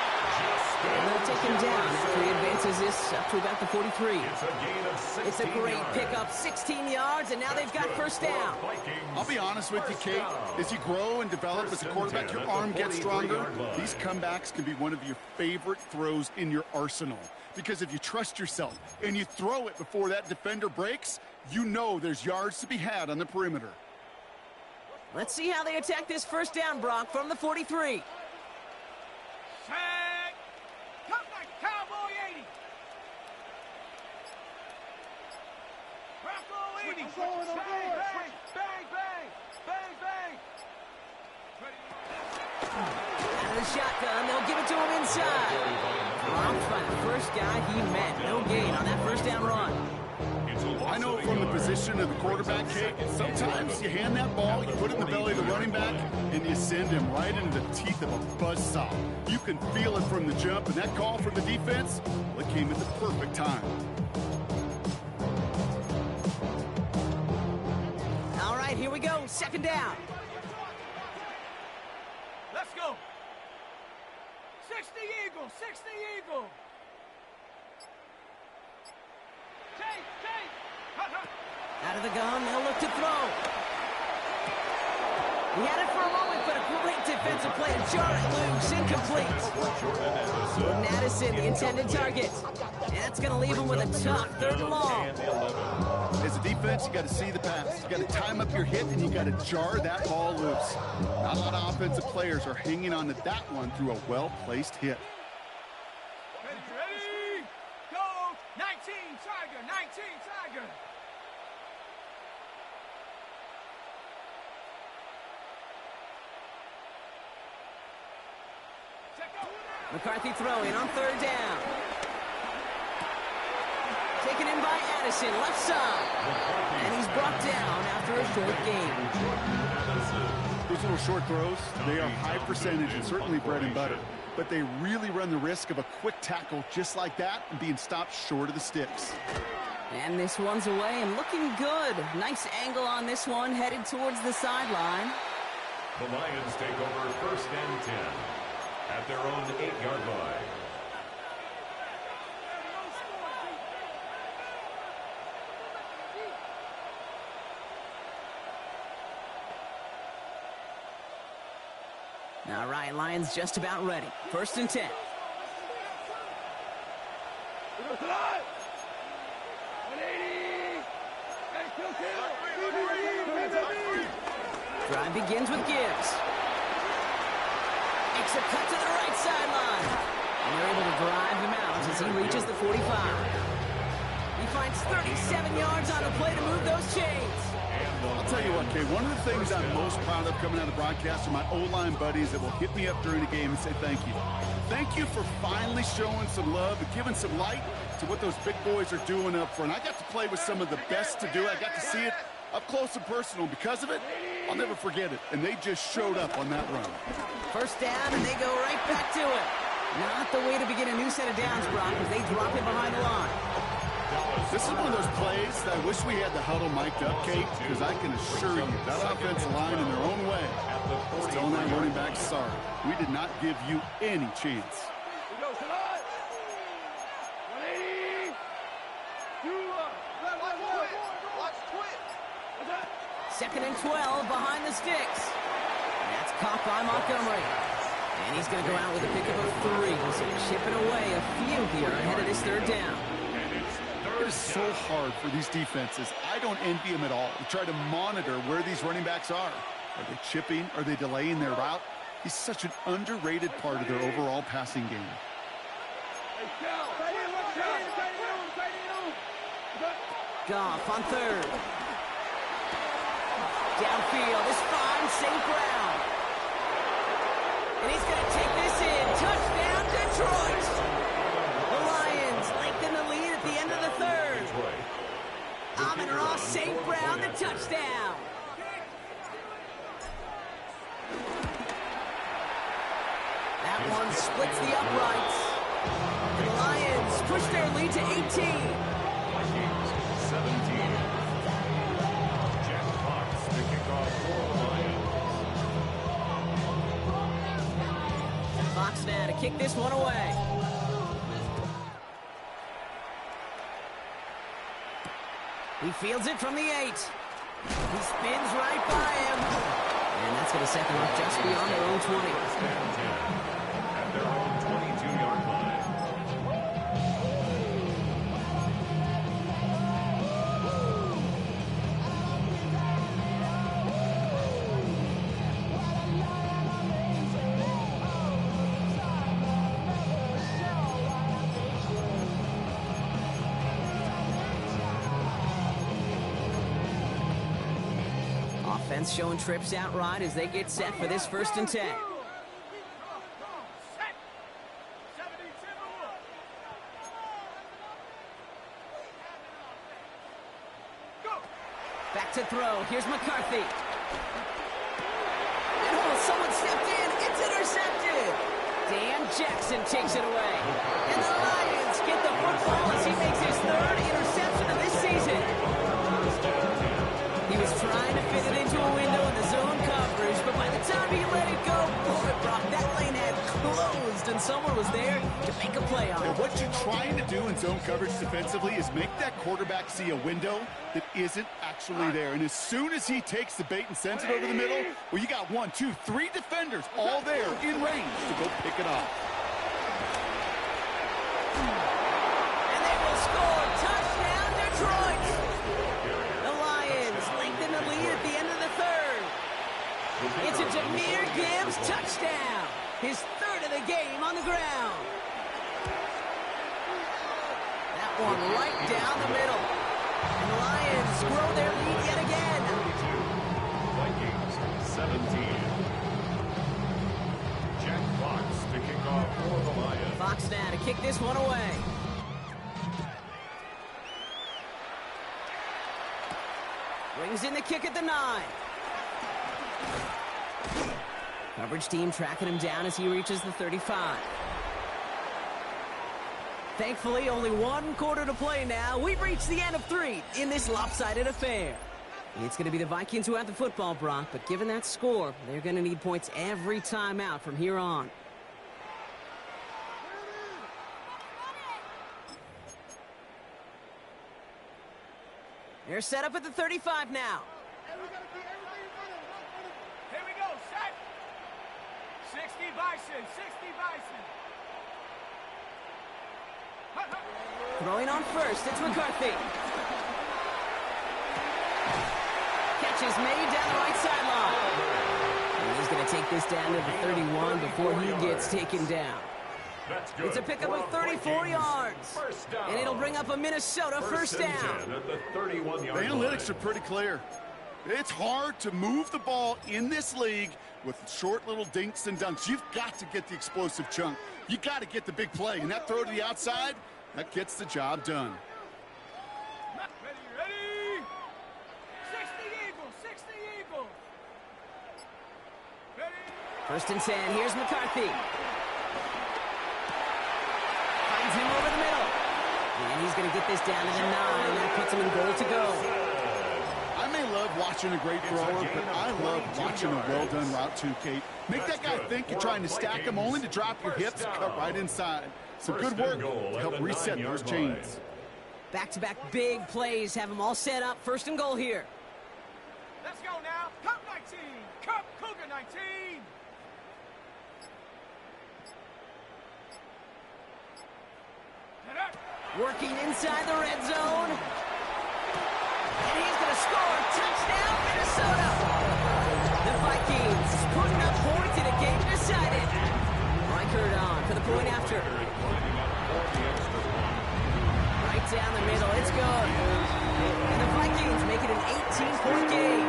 And they'll take him down after he advances this up to about the 43. It's a gain of 16 It's a great yards. pickup, 16 yards, and now they've got first down. I'll be honest with you, Kate. As you grow and develop as a quarterback, your arm gets stronger. These comebacks can be one of your favorite throws in your arsenal. Because if you trust yourself and you throw it before that defender breaks, you know there's yards to be had on the perimeter. Let's see how they attack this first down, Brock, from the 43. Shaq. Come like Cowboy 80. Bronco 80. Bang, bang, bang, bang, bang, bang. Out of the shotgun, they'll give it to him inside. Dropped by the first guy he met. No gain on that first down run. I know from the position of the quarterback, Kate, sometimes you hand that ball, you put it in the belly of the running back, and you send him right into the teeth of a buzzsaw. You can feel it from the jump, and that call from the defense, well, it came at the perfect time. All right, here we go. Second down. Let's go. 60 Eagle, 60 Eagle. Take. Out of the gun, they'll look to throw. He had it for a moment, but a great defensive play to jar it loose. Incomplete. Madison, the intended target. And that's going to leave him with a tough third and long. As a defense, you got to see the pass. You got to time up your hit, and you got to jar that ball loose. Not a lot of offensive players are hanging on to that one through a well-placed hit. Ready? Go. 19 Tiger, 19 Tiger. McCarthy throwing on third down. Taken in by Addison, left side. And he's brought down after a short gain. Those little short throws, they are high percentage and certainly bread and butter. But they really run the risk of a quick tackle just like that and being stopped short of the sticks. And this one's away and looking good. Nice angle on this one, headed towards the sideline. The Lions take over first and 10 at their own 8-yard line. All right, Lions just about ready. First and 10. Drive begins with Gibbs. Makes a cut to the right sideline. And they're able to drive him out as he reaches the 45. He finds 37 yards on the play to move those chains. I'll tell you what, Kay, one of the things I'm most proud of coming out of the broadcast are my O-line buddies that will hit me up during the game and say thank you. Thank you for finally showing some love and giving some light to what those big boys are doing up front. I got to play with some of the best to do it. I got to see it up close and personal. Because of it, I'll never forget it. And they just showed up on that run. First down, and they go right back to it. Not the way to begin a new set of downs, Brock, as they drop it behind the line. This is one of those plays that I wish we had the huddle mic'd up, Kate, because I can assure you that offensive line in their own way is telling that running back, sorry, we did not give you any chance. 2nd and 12 behind the sticks. That's caught by Montgomery. And he's going to go out with a pickup of 3. So chipping away a few here ahead of this 3rd down. It is so hard for these defenses. I don't envy them at all. They try to monitor where these running backs are. Are they chipping? Are they delaying their route? He's such an underrated part of their overall passing game. Goff on 3rd. Downfield is fine, St. Brown. And he's going to take this in. Touchdown, Detroit. The Lions lengthen the lead at the end of the 3rd. Amon-Ra St. Brown, the touchdown. That one splits the uprights. The Lions push their lead to 18. 17. Jack Fox to kick off for the Lions. Fox now to kick this one away. He fields it from the 8. He spins right by him. And that's going to set them up just beyond their own 20. At their own 22-yard line. Offense showing trips outright as they get set for this 1st and 10. Back to throw. Here's McCarthy. And someone stepped in. It's intercepted. Dan Jackson takes it away. And the Lions get the football as he makes his 3rd interception of this season. He was trying to fit it into a window in the zone coverage, but by the time he let it go, boy, Brock, that lane had closed, and someone was there to make a play on it. And what you're trying to do in zone coverage defensively is make that quarterback see a window that isn't actually there. And as soon as he takes the bait and sends it over the middle, well, you got 1, 2, 3 defenders all there in range to go pick it off. And they will score. Touchdown, Detroit. The Lions lengthen the lead at the end of the 3rd. It's a Jahmyr Gibbs touchdown. His 3rd of the game on the ground. That one right down the middle. And the Lions grow their lead yet again. 32. Vikings 17. Jack Fox to kick off for the Lions. Fox now to kick this one away. Brings in the kick at the 9. Coverage team tracking him down as he reaches the 35. Thankfully, only 1 quarter to play now. We've reached the end of 3 in this lopsided affair. It's going to be the Vikings who have the football, Brock, but given that score, they're going to need points every time out from here on. They're set up at the 35 now. Here we go, set. 60 Bison, 60 Bison. Throwing on first, it's McCarthy. Catch is made down the right sideline. And he's going to take this down to the 31 before he gets taken down. It's a pickup of 34 yards. And it'll bring up a Minnesota first down. The analytics are pretty clear. It's hard to move the ball in this league with short little dinks and dunks. You've got to get the explosive chunk. You got to get the big play. And that throw to the outside, that gets the job done. Ready? 60 Eagles, 60 Eagles. Ready? First and 10, here's McCarthy. Finds him over the middle. And he's going to get this down to the 9. That puts him in goal to go. I may love watching a great thrower, but I love watching a well-done route too, Kate. Make that guy think you're trying to stack him only to drop your hips and cut right inside. Some good work to help reset those chains. Back-to-back big plays have them all set up. First and goal here. Let's go now. Cup 19. Cup Cougar 19. Working inside the red zone. And he's going to score. Touchdown, Minnesota. The Vikings putting up points in a game decided. Reichert on for the point after. Right down the middle. It's good. And the Vikings make it an 18-point game.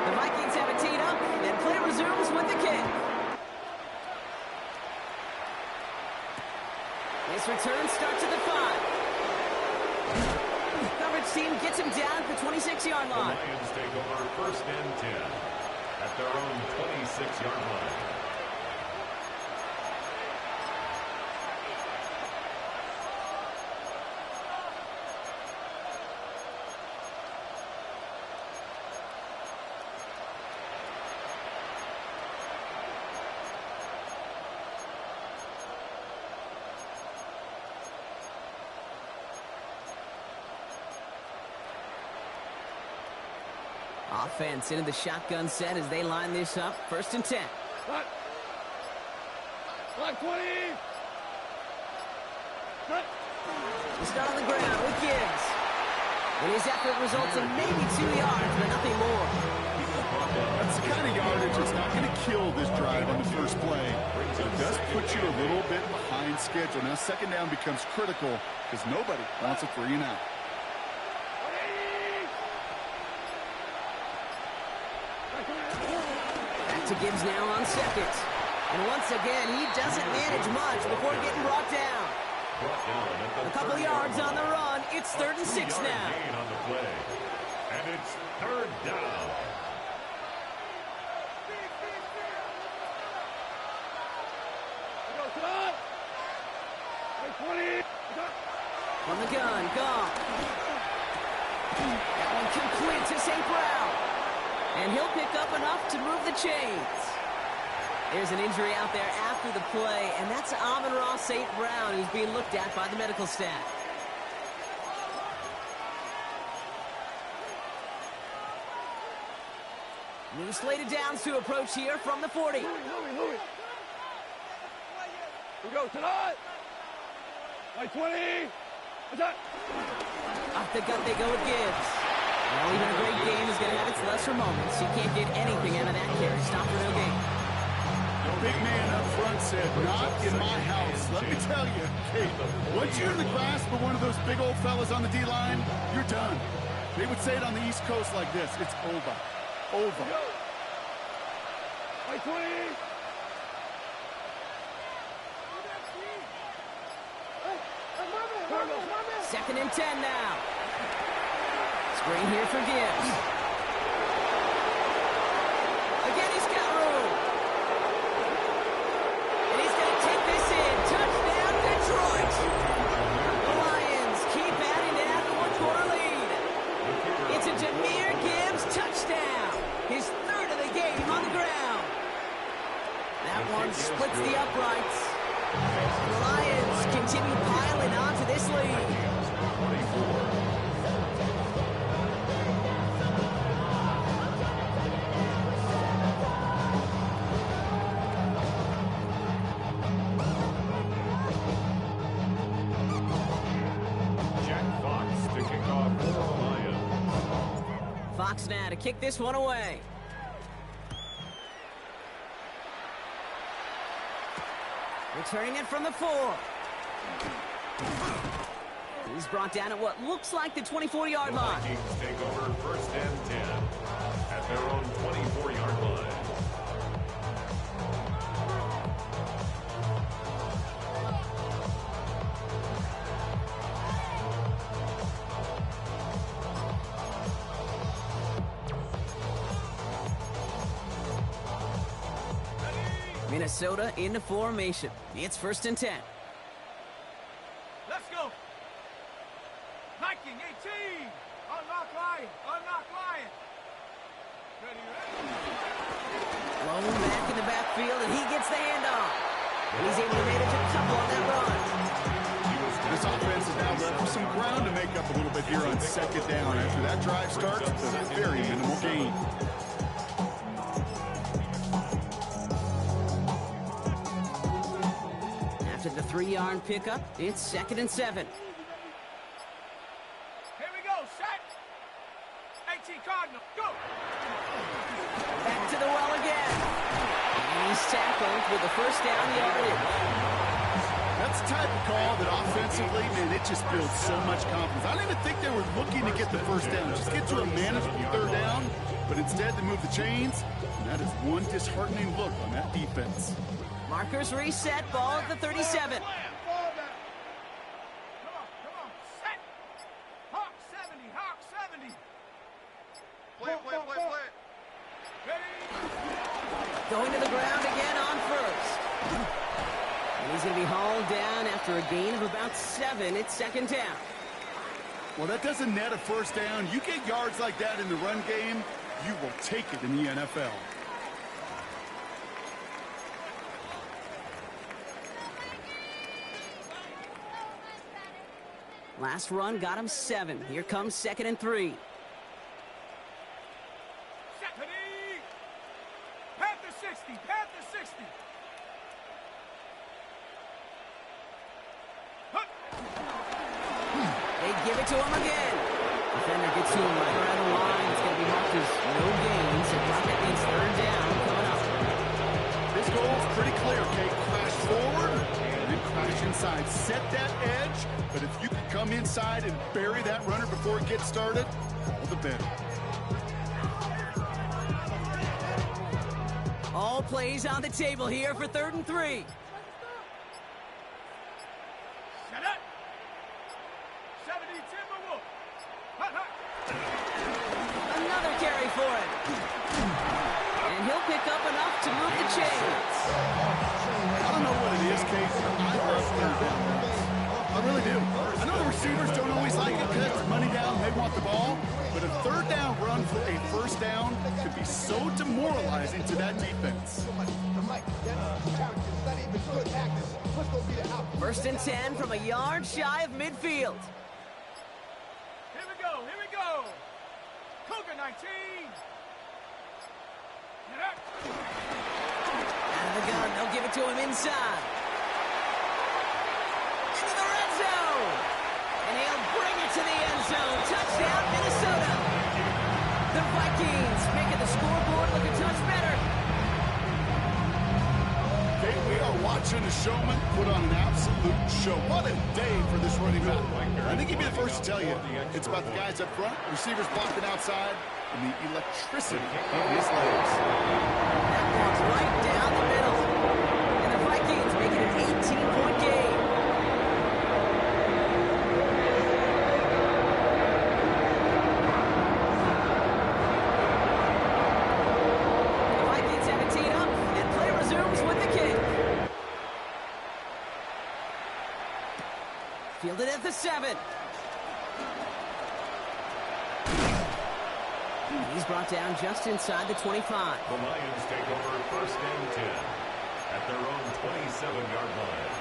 The Vikings have it teed up, and play resumes with the kick. This return starts at the 5. Coverage team gets him down at the 26-yard The line. Lions take over first and 10 at their own 26-yard line. Offense into the shotgun set as they line this up. First and 10. Cut. Cut 20. Cut. The start on the ground with Gibbs. And his effort results in maybe 2 yards, but nothing more. That's the kind of yardage that's not going to kill this drive on the first play. It does put you a little bit behind schedule. Now second down becomes critical because nobody wants a 3 and out. Back to Gibbs now on second. And once again, he doesn't manage much before getting brought down. A couple yards on the run. It's 3rd and 6 now. Gain on the play. And it's 3rd down. From the gun, gone. That one complete to St. Brown. And he'll pick up enough to move the chains. There's an injury out there after the play, and that's Amon-Ra St. Brown, who's being looked at by the medical staff. New slated downs to approach here from the 40. Louis. We go tonight. Like 20. Off the gut they go with Gibbs. Well, even a great game is going to have its lesser moments. You can't get anything out of that carry. Stop for no gain. The big man up front said, not in my house. Let me tell you, Kate, once you're in the grasp of one of those big old fellas on the D-line, you're done. They would say it on the East Coast like this. It's over. Over. Like 20. Second and 10 now. Screen here for Gibbs. Again, he's got room. And he's going to take this in. Touchdown, Detroit. The Lions keep adding to that fourth-quarter lead. It's a Jahmyr Gibbs touchdown. His 3rd of the game on the ground. That one splits the uprights. The Lions continue piling onto this lead. Jack Fox to kick off for the Lions. Fox now to kick this one away. Returning it from the 4. He's brought down at what looks like the 24-yard The line. Vikings take over first and 10 at their own 24-yard line. Minnesota into formation. It's first and 10. Let's go. Viking 18. Unlock Lion. Unlock Lion. Ready. Lone back in the backfield, and he gets the handoff. And he's able to manage a couple on that run. This offense is now left with some ground to make up a little bit here on second down. After that drive starts, it's a very minimal gain. After the 3-yard pickup, it's 2nd and 7. Here we go, set. 18 Cardinal, go. Back to the well again. And he's tackled with the first down yardage. That's the type of call that offensively, man, it just builds so much confidence. I don't even think they were looking to get the first down, just get to a manageable third down, but instead they move the chains, and that is one disheartening look on that defense. Markers reset, ball at the 37. Come on, set. Hawk 70, Hawk 70. Play. Ready. Going to the ground again on first. And he's going to be hauled down after a gain of about 7. It's 2nd down. Well, that doesn't net a first down. You get yards like that in the run game, you will take it in the NFL. Last run got him 7. Here comes 2nd and 3. Stephanie. Panther 60, Panther 60. They give it to him again. Defender gets to him right around the line. It's going to be marked as no gains. And Rocket needs 3rd down coming up. This goal is pretty clear, Kate. Crash forward and then crash inside. Set that edge, but if you can come inside and bury that runner before it gets started, all the better. All plays on the table here for 3rd and 3. Set up. 70 Timberwolf. Hut, hut. Another carry for him. And he'll pick up enough to move the chains. I don't know what it is, Kate. I love third down runs. I really do. I know the receivers don't always like it because it's money down, they want the ball. But a third down run for a first down could be so demoralizing to that defense. 1st and 10 from a yard shy of midfield. Here we go, here we go. Cougar 19. Get up. Out of the gun, they'll give it to him inside. Into the red zone. And he'll bring it to the end zone. Touchdown, Minnesota. The Vikings making the scoreboard look a touch better. Kate, we are watching a showman put on an absolute show. What a day for this running back. I think he'd be the first to tell you. It's about the guys up front, receivers blocking outside, and the electricity of his legs. That one's right down the middle. And the Vikings make it an 18-point game. The Vikings have it teed up, and play resumes with the kick. Fielded at the 7. He's brought down just inside the 25. The Lions take over 1st and 10 at their own 27-yard line.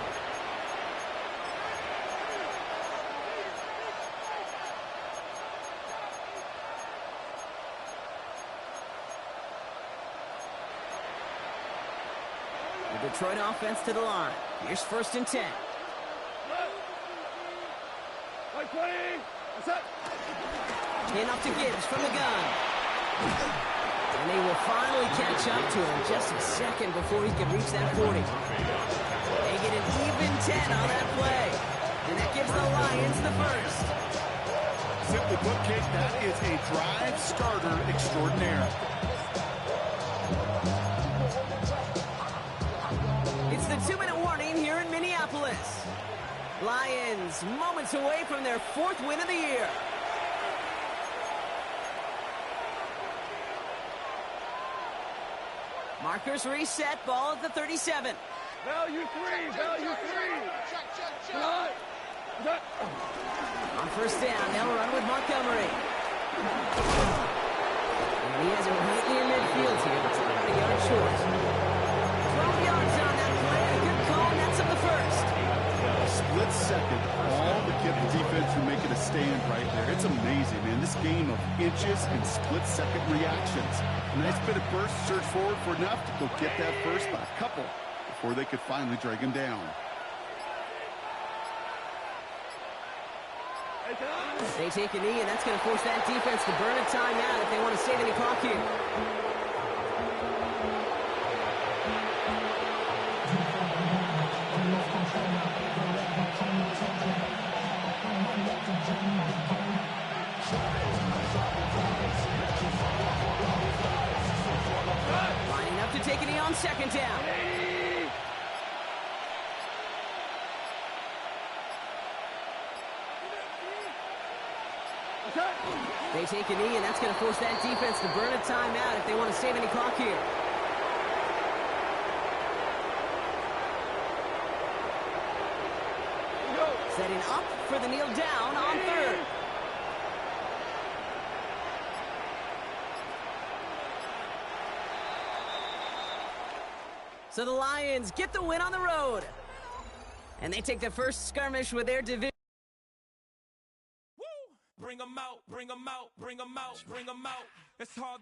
The Detroit offense to the line. Here's 1st and 10. Right 20. What's up? Enough to Gibbs from the gun. And they will finally catch up to him just a second before he can reach that 40. They get an even 10 on that play. And that gives the Lions the first. Simply put, Kate, that is a drive starter extraordinaire. It's the 2-minute warning here in Minneapolis. Lions moments away from their 4th win of the year. Markers reset, ball at the 37. Value 3, value 3. Come on. On 1st down, they'll run with Montgomery. And he has him right near midfield here. It's about a yard short. 12 yards on that play. A good call, and that's of the first. A split second. All get the defense to make it a stand right there. It's amazing, man. This game of inches and split-second reactions. A nice bit of burst, surge forward for enough to go get that first by a couple before they could finally drag him down. They take a knee, and that's going to force that defense to burn a timeout if they want to save any clock here. Lining up to take a knee on second down. They take a knee, and that's going to force that defense to burn a timeout if they want to save any clock here. Setting up for the kneel down on third. So the Lions get the win on the road. And they take the first skirmish with their division. Bring 'em out, bring 'em out, bring 'em out, bring 'em out. It's hard to